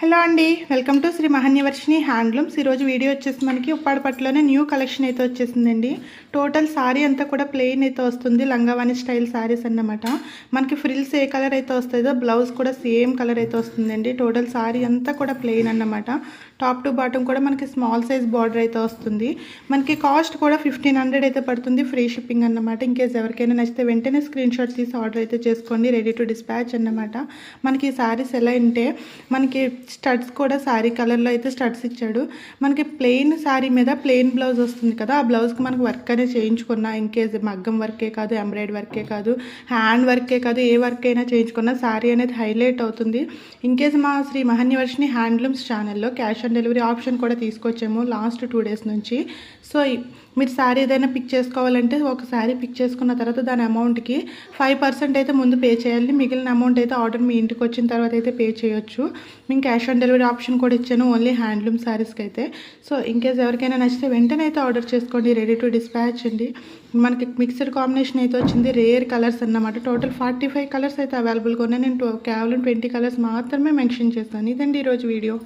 Hello అండి, welcome to Shri మహన్యవర్షిని handlooms. ఈరోజు video వచ్చేసి మనకి ఉప్పాడ పట్టులోనే న్యూ కలెక్షన్ అయితే వచ్చేసిందండి. టోటల్ సారీ అంతా కూడా ప్లెయిన్ అయితే వస్తుంది, లంగావాణి స్టైల్ సారీస్ అన్నమాట. మనకి ఫ్రిల్స్ ఏ కలర్ అయితే వస్తుందో బ్లౌజ్ కూడా సేమ్ కలర్ అయితే వస్తుందండి. టోటల్ సారీ అంతా కూడా ప్లెయిన్ అన్నమాట. టాప్ టు బాటమ్ కూడా మనకి స్మాల్ సైజ్ బార్డర్ అయితే వస్తుంది. మనకి కాస్ట్ కూడా 1500 అయితే పడుతుంది, ఫ్రీ షిప్పింగ్ అన్నమాట. ఇంకేస్ ఎవరికైనా నచ్చితే వెంటనే స్క్రీన్ షాట్ తీసి ఆర్డర్ అయితే చేసుకోండి, రెడీ టు డిస్పాచ్ అన్నమాట. మనకి ఈ సారీస్ ఎలా అంటే మనకి స్టడ్స్ కూడా శారీ కలర్లో అయితే స్టడ్స్ ఇచ్చాడు. మనకి ప్లెయిన్ శారీ మీద ప్లెయిన్ బ్లౌజ్ వస్తుంది కదా, ఆ బ్లౌజ్కి మనకు వర్క్ అనేది చేయించుకున్నా, ఇన్కేస్ మగ్గం వర్కే కాదు, ఎంబ్రాయిడరీ వర్కే కాదు, హ్యాండ్ వర్కే కాదు, ఏ వర్క్ అయినా చేయించుకున్నా శారీ అనేది హైలైట్ అవుతుంది. ఇన్కేస్ మా శ్రీ మహన్యవర్షిని హ్యాండ్లూమ్స్ ఛానల్లో క్యాష్ ఆన్ డెలివరీ ఆప్షన్ కూడా తీసుకొచ్చాము లాస్ట్ 2 days నుంచి. సో మీరు శారీ ఏదైనా పిక్ చేసుకోవాలంటే ఒక శారీ పిక్ చేసుకున్న తర్వాత దాని అమౌంట్కి 5% అయితే ముందు పే చేయాలి. మిగిలిన అమౌంట్ అయితే ఆర్డర్ మీ ఇంటికి వచ్చిన తర్వాత అయితే పే చేయొచ్చు. మేము క్యాష్ ఆన్ డెలివరీ ఆప్షన్ కూడా ఇచ్చాను ఓన్లీ హ్యాండ్లూమ్ శారీస్కి అయితే. సో ఇన్కేస్ ఎవరికైనా నచ్చితే వెంటనే అయితే ఆర్డర్ చేసుకోండి, రెడీ టు డిస్పాచ్ అండి. మనకి మిక్స్డ్ కాంబినేషన్ అయితే వచ్చింది, రేర్ కలర్స్ అన్నమాట. టోటల్ 45 కలర్స్ అయితే అవైలబుల్గా ఉన్నాయి. నేను కేవలం 20 కలర్స్ మాత్రమే మెన్షన్ చేస్తాను. ఇదండి ఈరోజు వీడియో.